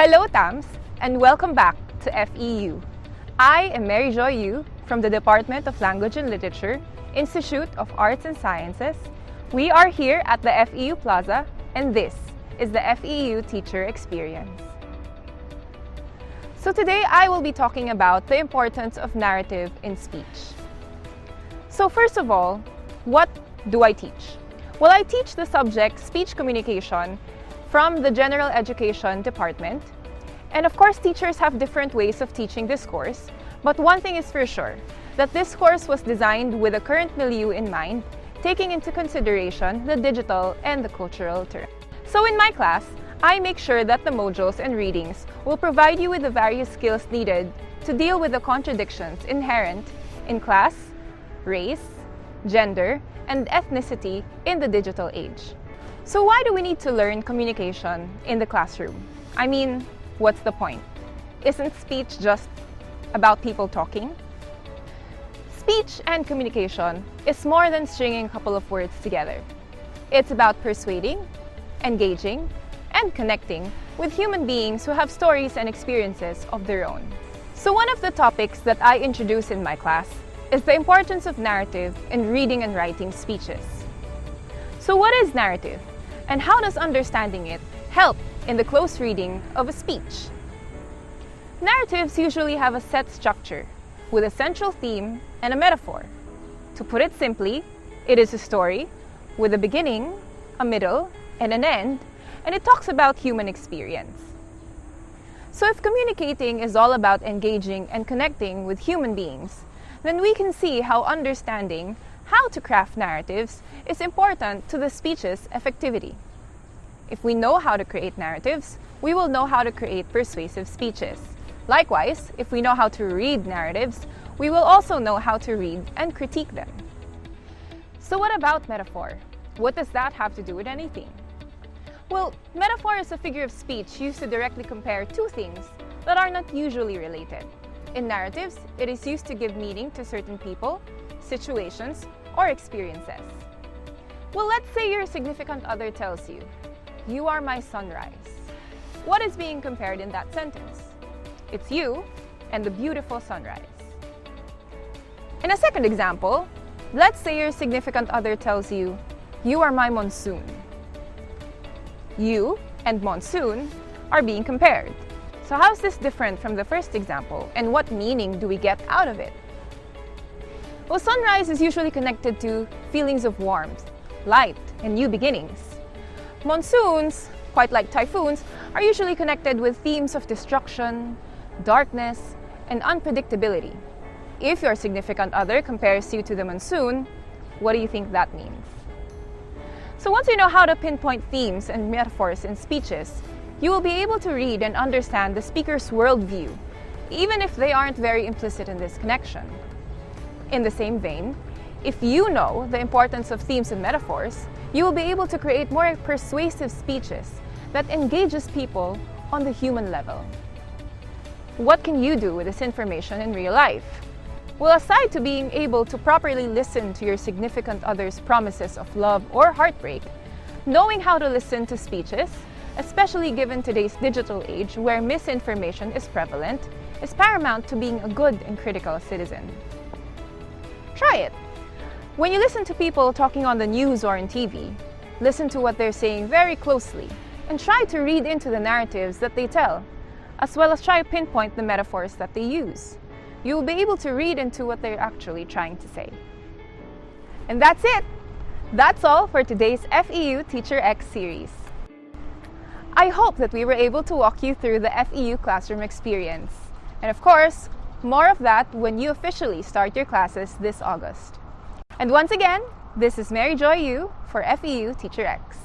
Hello, TAMS, and welcome back to FEU. I am Mary Joy Yu from the Department of Language and Literature, Institute of Arts and Sciences. We are here at the FEU Plaza, and this is the FEU Teacher Experience. So today I will be talking about the importance of narrative in speech. So first of all, what do I teach? Well, I teach the subject speech communication from the General Education Department. And of course, teachers have different ways of teaching this course, but one thing is for sure, that this course was designed with the current milieu in mind, taking into consideration the digital and the cultural terms. So in my class, I make sure that the modules and readings will provide you with the various skills needed to deal with the contradictions inherent in class, race, gender, and ethnicity in the digital age. So why do we need to learn communication in the classroom? I mean, what's the point? Isn't speech just about people talking? Speech and communication is more than stringing a couple of words together. It's about persuading, engaging, and connecting with human beings who have stories and experiences of their own. So one of the topics that I introduce in my class is the importance of narrative in reading and writing speeches. So what is narrative? And how does understanding it help in the close reading of a speech? Narratives usually have a set structure with a central theme and a metaphor. To put it simply, it is a story with a beginning, a middle, and an end, and it talks about human experience. So if communicating is all about engaging and connecting with human beings, then we can see how understanding how to craft narratives is important to the speech's effectivity. If we know how to create narratives, we will know how to create persuasive speeches. Likewise, if we know how to read narratives, we will also know how to read and critique them. So what about metaphor? What does that have to do with anything? Well, metaphor is a figure of speech used to directly compare two things that are not usually related. In narratives, it is used to give meaning to certain people, situations, or experiences. Well, let's say your significant other tells you, "You are my sunrise." What is being compared in that sentence? It's you and the beautiful sunrise. In a second example, let's say your significant other tells you, "You are my monsoon." You and monsoon are being compared. So how is this different from the first example, and what meaning do we get out of it? Well, sunrise is usually connected to feelings of warmth, light, and new beginnings. Monsoons, quite like typhoons, are usually connected with themes of destruction, darkness, and unpredictability. If your significant other compares you to the monsoon, what do you think that means? So once you know how to pinpoint themes and metaphors in speeches, you will be able to read and understand the speaker's worldview, even if they aren't very implicit in this connection. In the same vein, if you know the importance of themes and metaphors, you will be able to create more persuasive speeches that engages people on the human level. What can you do with this information in real life? Well, aside to being able to properly listen to your significant other's promises of love or heartbreak, knowing how to listen to speeches, especially given today's digital age where misinformation is prevalent, is paramount to being a good and critical citizen. Try it. When you listen to people talking on the news or on TV, listen to what they're saying very closely and try to read into the narratives that they tell, as well as try to pinpoint the metaphors that they use. You will be able to read into what they're actually trying to say. And that's it! That's all for today's FEU Teacher X series. I hope that we were able to walk you through the FEU classroom experience. And of course, more of that when you officially start your classes this August. And once again, this is Mary Joy Yu for FEU Teacher X.